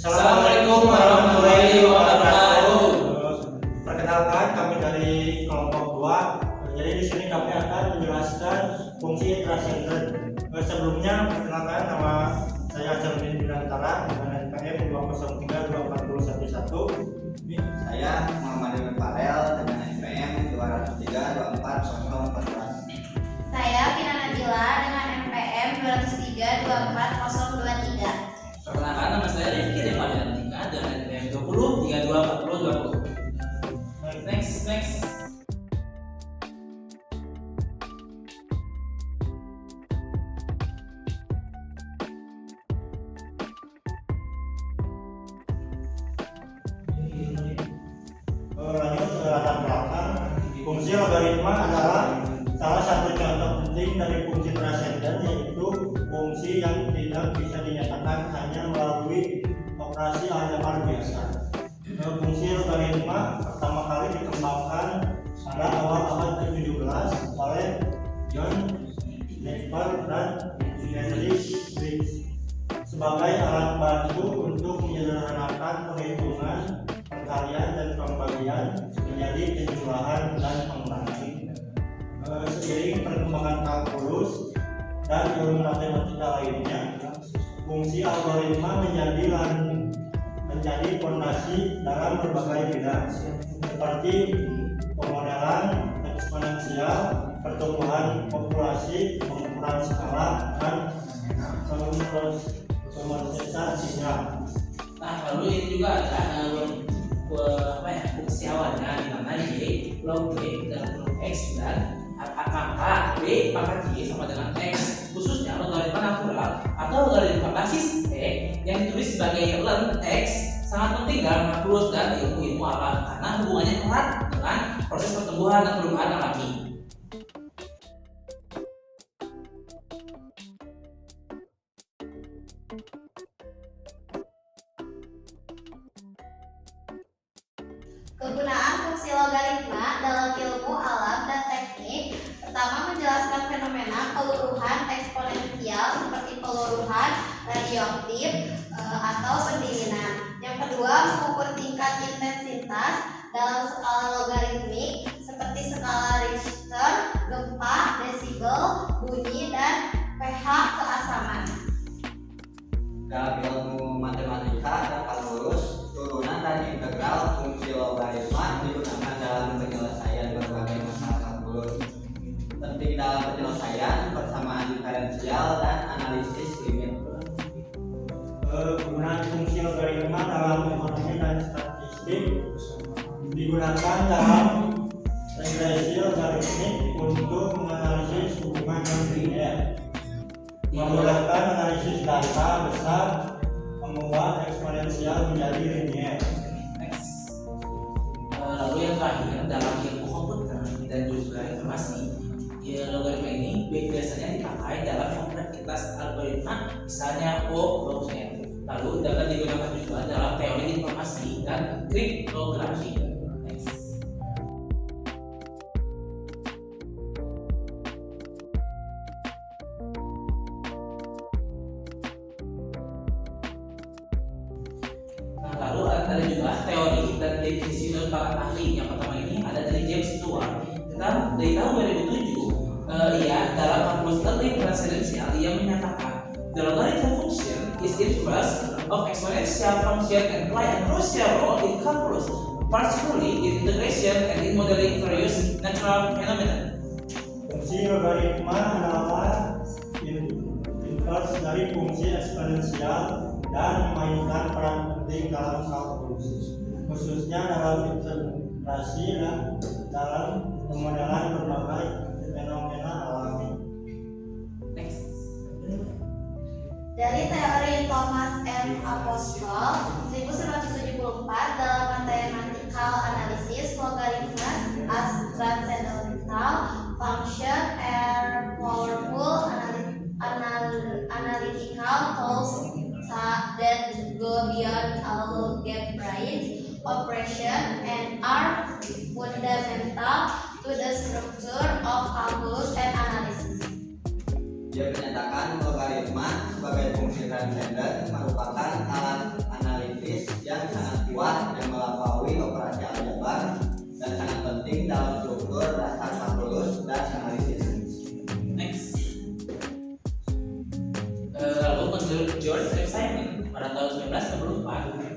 Assalamualaikum warahmatullahi wabarakatuh. Perkenalkan, kami dari kelompok 2. Jadi di sini kami akan menjelaskan fungsi transcendent. Sebelumnya perkenalkan, nama saya Azamudin Binantara dengan NPM 2032411. Saya Muhammad Ibn Farel dengan NPM 203240414. Saya Vina Nabila dengan NPM 203-24023. Perkenalkan, nama saya Rifki Devaliantika dengan NPM 20324020. Next. Lanjut ke latar belakang. Fungsi logaritma adalah salah satu contoh penting dari fungsi transcendent, yaitu fungsi yang tidak bisa dinyatakan hanya melalui operasi aljabar biasa. Fungsi logaritma pertama kali dikembangkan pada awal abad ke-17 oleh John Napier dan Heinrich Briggs sebagai alat bantu untuk menyederhanakan perhitungan perkalian dan pembagian menjadi penjumlahan dan pengurangan. Seiring perkembangan kalkulus dan ilmu matematika lainnya, fungsi algoritma menjadi fondasi dalam berbagai bidang seperti pemodelan eksponensial, pertumbuhan populasi, pengukuran skala, dan pemrosesan sinyal. Nah, lalu ini juga ada fungsi awalnya di mana Y log B dan log X dan angka B pangkat Y sama dengan X, khususnya logaritma natural atau logaritma basis E yang ditulis sebagai ln X sangat penting dalam kalkulus dan ilmu alam karena hubungannya erat dengan proses pertumbuhan dan perubahan alami. Kegunaan fungsi logaritma dalam ilmu alam dan teknik: pertama, menjelaskan fenomena peluruhan eksponensial seperti peluruhan radioaktif atau pendinginan. Yang kedua, mengukur tingkat intensitas dalam skala logaritmik seperti skala Richter, gempa, desibel, bunyi, dan pH keasaman. Dalam ilmu matematika dan kalkulus, turunan dan integral fungsi logaritma digunakan dalam penyelesaian berbagai masalah kalkulus. Penting dalam penyelesaian persamaan diferensial dan analisis limit. Penggunaan fungsi logaritma dalam ekonomi dan statistik digunakan dalam regresi logaritmik untuk menganalisis hubungan non linear, memudahkan analisis data besar, membuat eksponensial menjadi linear. Lalu yang terakhir dalam ilmu komputer dan juga informasi, logaritma ini biasanya dipakai dalam kompleksitas algoritma, misalnya O log N. Lalu dapat digunakan juga dalam teori informasi dan kriptografi. Lalu ada juga teori dan definisi menurut para ahli. Yang pertama ini ada dari James Stewart. Dari tahun 2007, dalam kalkulus early transcendental ia menyatakan the logarithm function is inverse of exponential function and play a crucial role in calculus, particularly in integration and in modeling various natural phenomena. Fungsi logaritma adalah inverse dari fungsi eksponensial dan memainkan peran penting dalam kalkulus, khususnya dalam integrasi dan dalam pemodelan berbagai fenomena alami. Dari teori Thomas M. Apostol 1974 dalam mathematical analysis, logarithms as transcendental function are powerful analytical tools that go beyond algebraic operation and are fundamental to the structure of calculus and analysis. Dia menyatakan logaritma sebagai fungsi transcendent merupakan alat analitik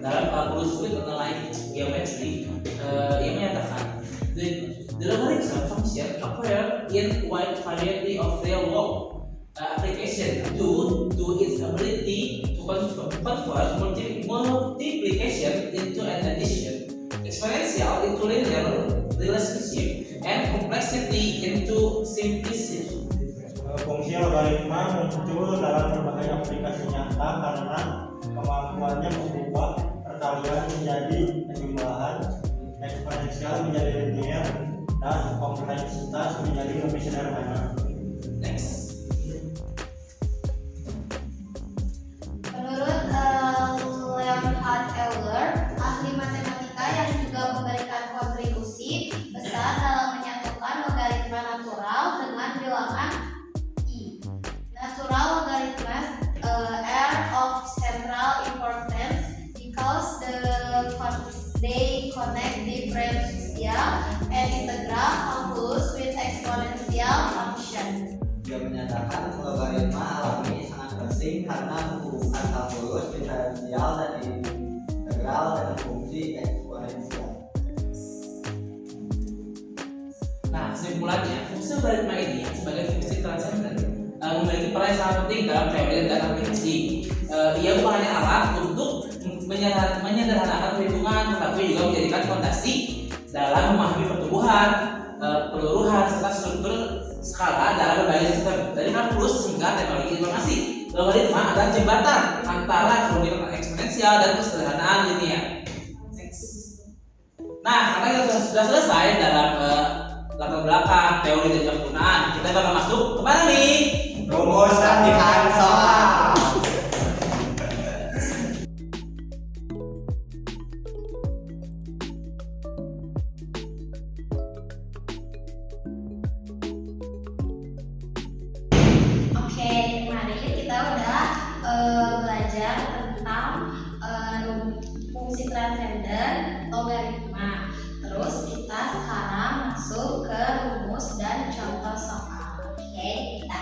dalam kalkulus with underlying geometry yang menyatakan the logarithm function appear in wide variety of real world application due to its ability to convert multiplication into an addition, exponential into linear relationship, and complexity into simplicity. Fungsi logaritma muncul dalam berbagai aplikasi nyata karena kemampuannya mengubah perkalian menjadi penjumlahan, eksponensial menjadi linear, dan kompleksitas menjadi lebih sederhana. Next. Menurut Leonhard Euler, ahli matematika yang juga memberikan kontribusi besar dalam menyatukan logaritma natural dengan bilangan i. Natural logarithms are of central importance because they connect differential and integral calculus with exponential function. Dia menyatakan logaritma alami sangat penting karena menghubungkan kalkulus diferensial dan integral dengan fungsi eksponensial. Nah, kesimpulannya, fungsi logaritma ini sebagai fungsi transenden memiliki peran yang sangat penting dalam teori dan aplikasi. Ia bukan hanya alat untuk menyederhanakan perhitungan, tetapi juga menjadikan fondasi dalam memahami pertumbuhan, peluruhan, serta struktur skala dalam berbagai sistem. Dari kalkulus hingga teknologi informasi, logaritma adalah jembatan antara kerumitan eksponensial dan kesederhanaan linear. Nah, karena kita sudah selesai dalam latar belakang teori dan penggunaan, kita bakal masuk kemana nih? Rumusan di soal. Oke, kemarin kita udah belajar tentang fungsi transenden, logaritma. Terus kita sekarang masuk ke rumus dan contoh soal. Oke, kita.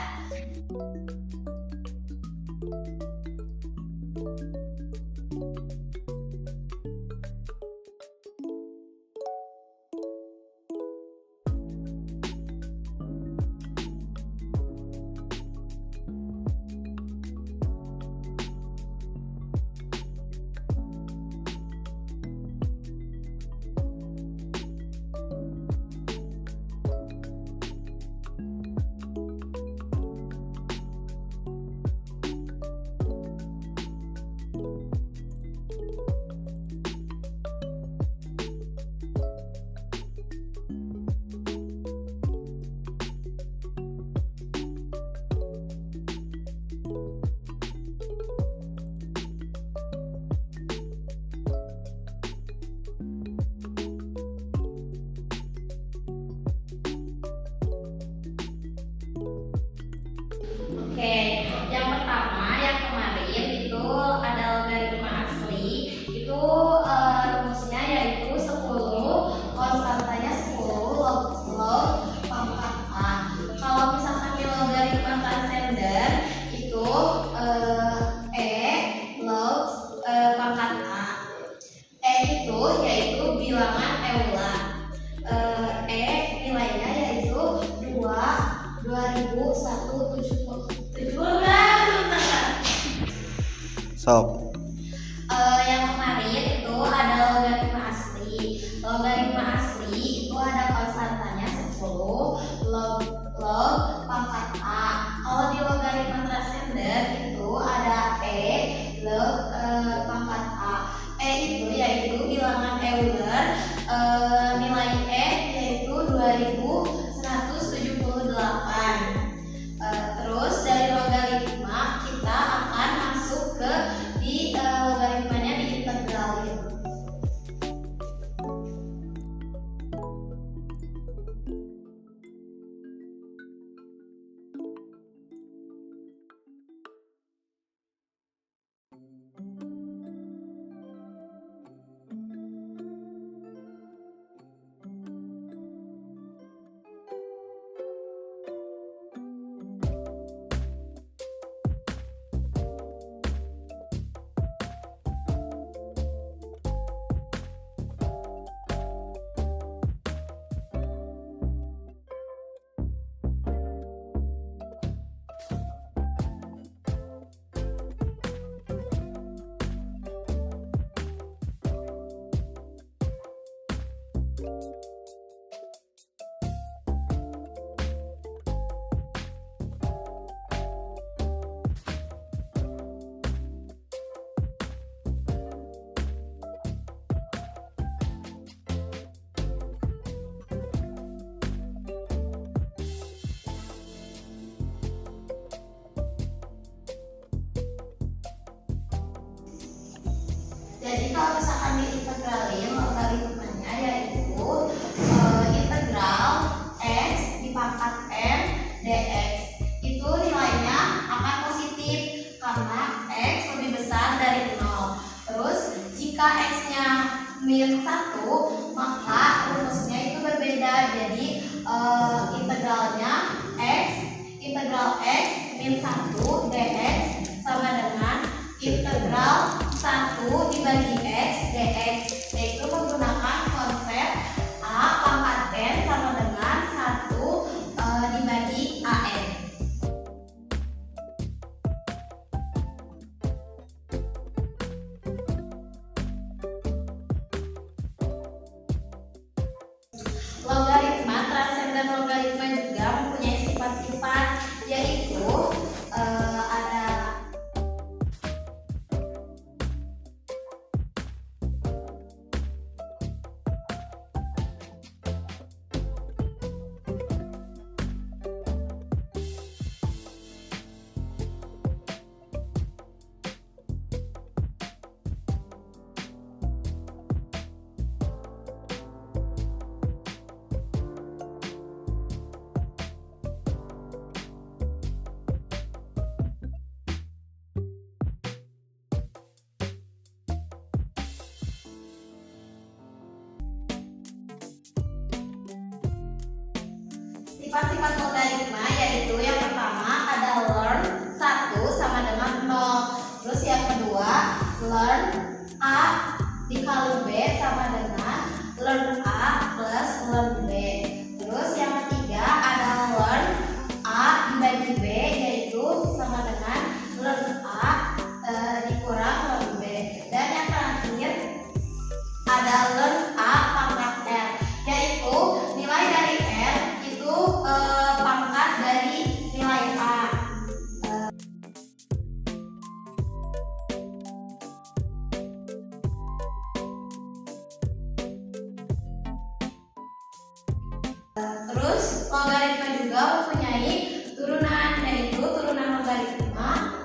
Oke, yang pertama yang kemarin itu ada logaritma asli. Itu rumusnya yaitu 10 konstantanya 10 log pangkat A. Kalau misalkan di logaritma transenden itu log pangkat A. Itu yaitu bilangan Euler. Nilainya yaitu 2170. Sob. Yang kemarin itu ada logaritma asli. Logaritma asli itu ada konstantanya 10 log pangkat A. Kalau di logaritma transenden itu ada log pangkat A. Itu yaitu bilangan Euler. Nilai yaitu 2178. Terus dari logaritma kita akan masuk ke di Jadi kalau misalkan diintegralin logaritmanya yaitu integral x dipangkat n dx. Itu nilainya akan positif karena x lebih besar dari 0. Terus jika x-nya min 1, maka rumusnya itu berbeda. Jadi integral x min 1 dx sama dengan integral 1 dibagi x dx, yaitu menggunakan konsep a pangkat n sama dengan 1 dibagi an. Logaritma transenden logaritma juga mempunyai sifat-sifat, yaitu ada sifat-sifat logaritma, yaitu yang pertama ada learn 1 sama dengan 0. Terus yang kedua learn a dikali b sama dengan learn a plus learn b. Terus yang ketiga ada learn a dibagi b, yaitu sama dengan learn a dikurang learn b. Dan yang terakhir ada learn a pangkat r, yaitu nilai dari r itu pangkat dari nilai a. Terus logaritma juga mempunyai turunan, yaitu turunan logaritma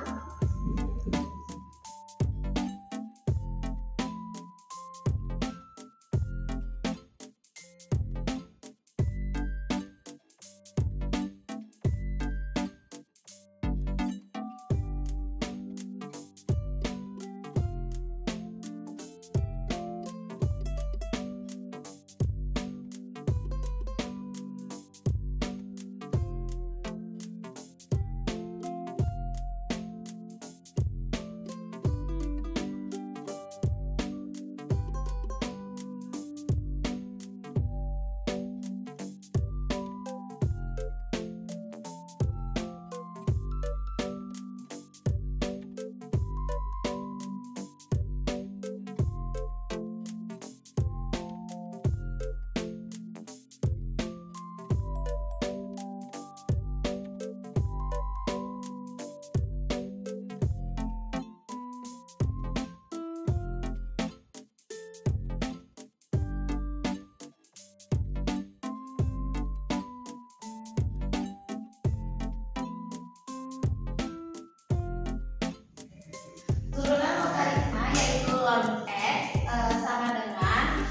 learn x sama dengan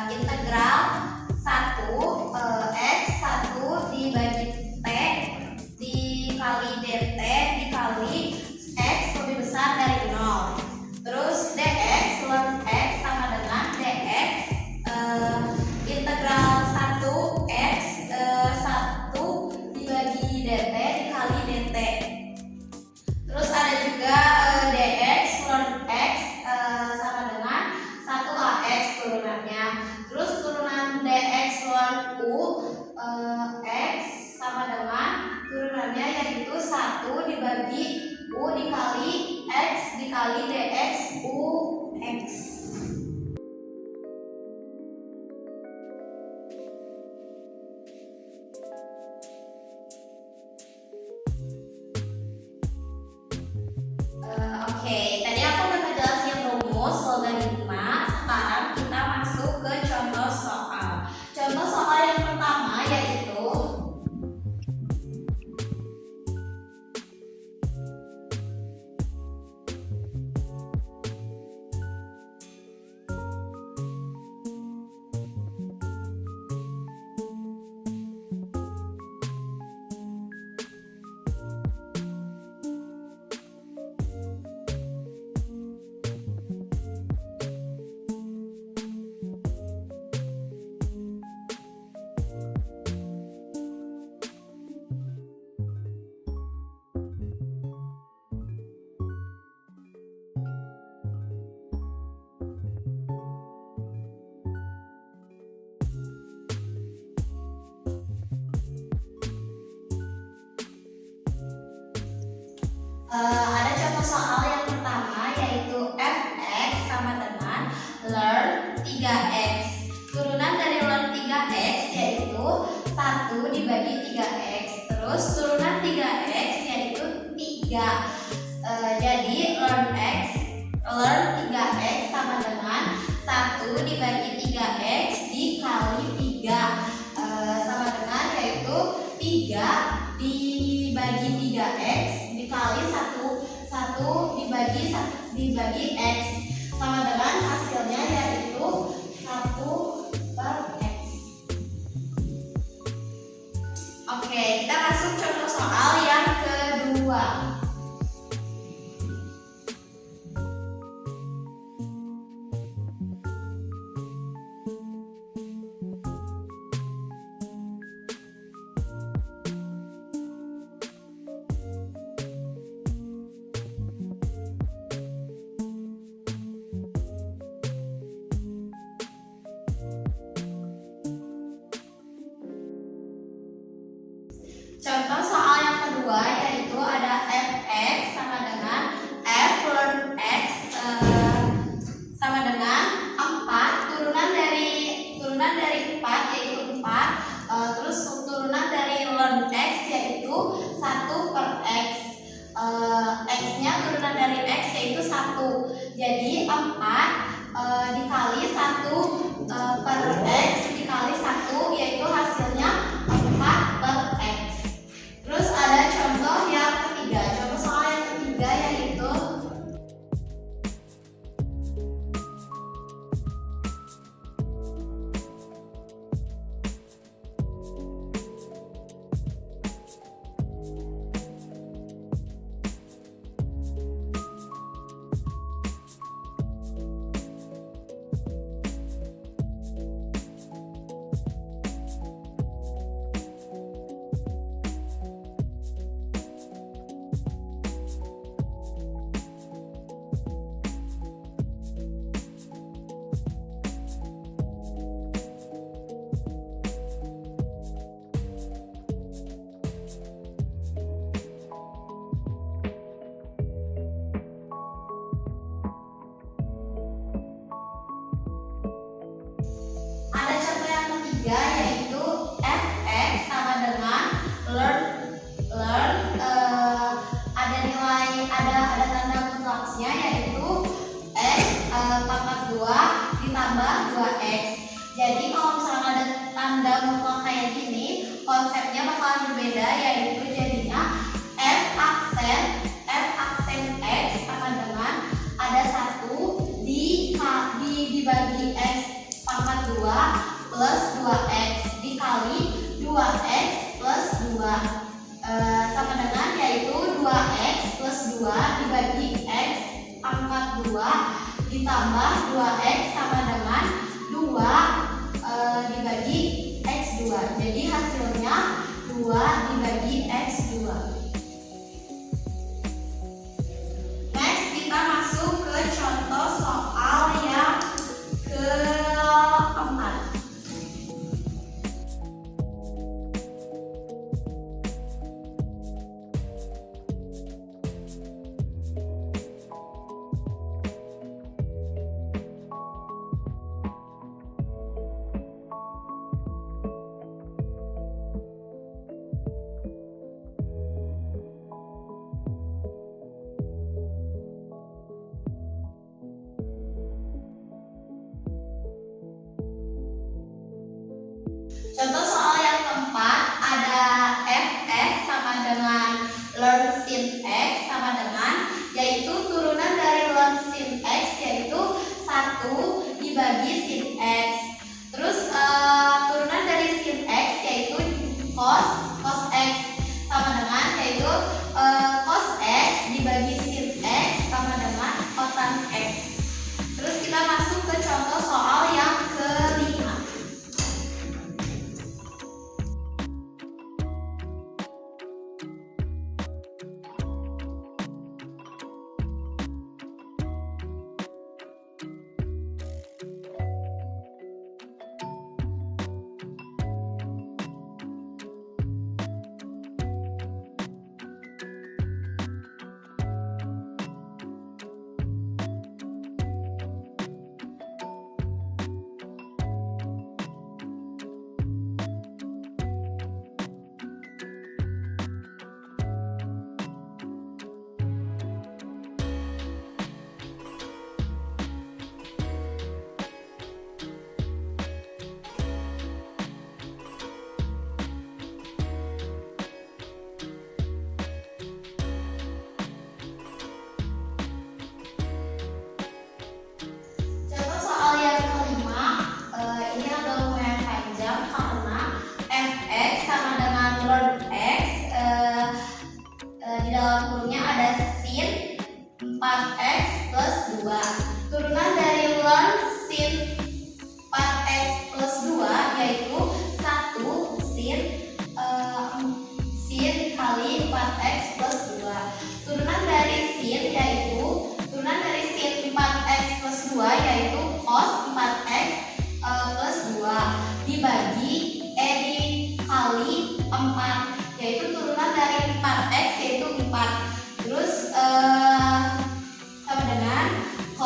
integral 1 x 1 dibagi t dikali dt dikali x lebih besar dari 0. Terus dx learn x sama dengan dx integral 1 x 1 dibagi dt dikali dt. Terus ada juga dx learn x sama dengan 1ax turunannya. Terus turunan dx learn u x sama dengan turunannya, yaitu 1 dibagi u dikali x dikali dx u x. Oke, tadi aku udah ngejelasin rumus logaritma. Sekarang kita masuk ke contoh soal. Contoh soal yang pertama yaitu Ada contoh soal yang pertama yaitu fx sama dengan learn 3x. Turunan dari learn 3x yaitu 1 dibagi 3x. Terus turunan 3x yaitu 3. Jadi learn 3x sama dengan 1 dibagi 3x dikali 3, sama dengan yaitu 3 dibagi 3x dikali 1 dibagi x, sama dengan hasilnya yaitu 1 per x. Oke, kita masuk contoh soal yang kedua. Contoh soal yang kedua yaitu ada fx sama dengan f learn x sama dengan 4, turunan dari 4 yaitu 4, terus turunan dari learn x yaitu 1 per x. X-nya turunan dari x yaitu 1. Jadi 4 dikali 1 per x dikali 1 yaitu hasilnya 4 per x. Terus ada contoh yang ketiga. Contoh soal yang ketiga yaitu yaitu fx sama dengan learn ada tanda mutlaknya yaitu x pangkat 2 ditambah 2x. Jadi kalau misalnya ada tanda mutlak kayak gini, konsepnya bakalan berbeda, yaitu jadinya f aksen x sama dengan ada 1 dibagi x pangkat 2 plus 2x dikali 2x plus 2, sama dengan yaitu 2x plus 2 dibagi x pangkat 2 ditambah 2x sama dengan 2 dibagi x2. Jadi hasilnya 2 dibagi x2. Next kita masuk ke contoh soal yang keempat.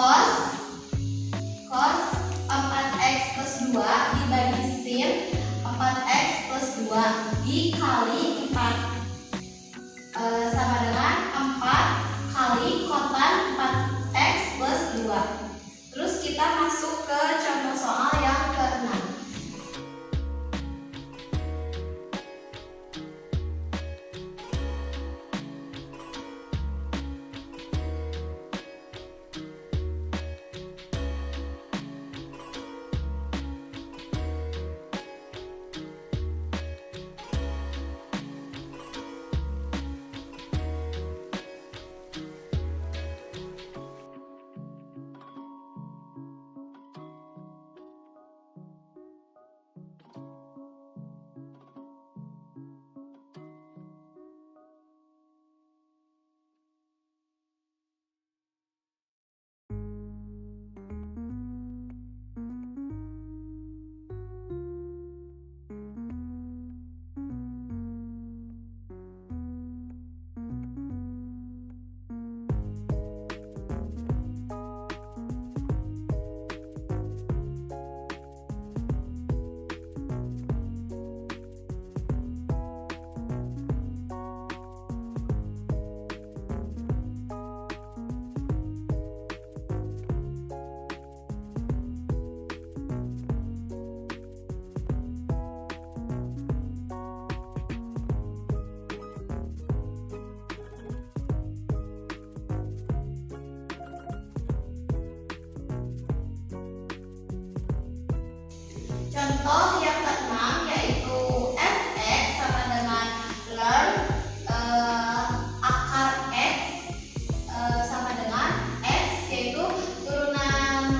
cos 4x plus 2 dibagi sin 4x plus 2 dikali 4 sama dengan 4 kali kotan 4x plus 2. Terus kita masuk ke contoh soal yang ke-6. Contoh yang ke-6 yaitu fx sama dengan ln akar x sama dengan x, yaitu turunan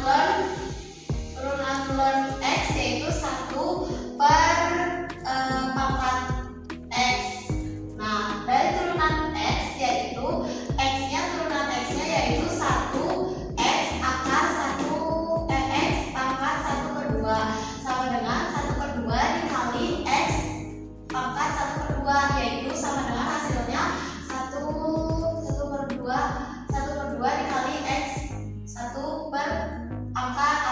ln x yaitu 1 per pangkat x. Nah, dari turunan x yaitu x-nya, turunan x-nya yaitu 1 x akar 1 x pangkat 1 per 2 sama dengan 1 per 2 dikali x pangkat 1 per 2, yaitu sama dengan hasilnya 1 per 2 dikali x 1 per akar 1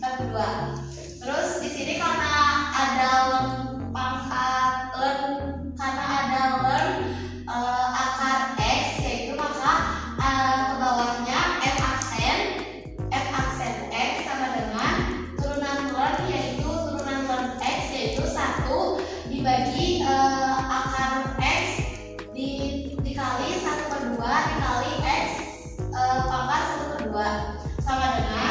per 2. Terus di sini karena ada akar x, yaitu maka ke bawahnya f aksen x sama dengan turunan ln x yaitu 1 dibagi akar x dikali 1 per 2 dikali x pangkat 1 per 2 sama dengan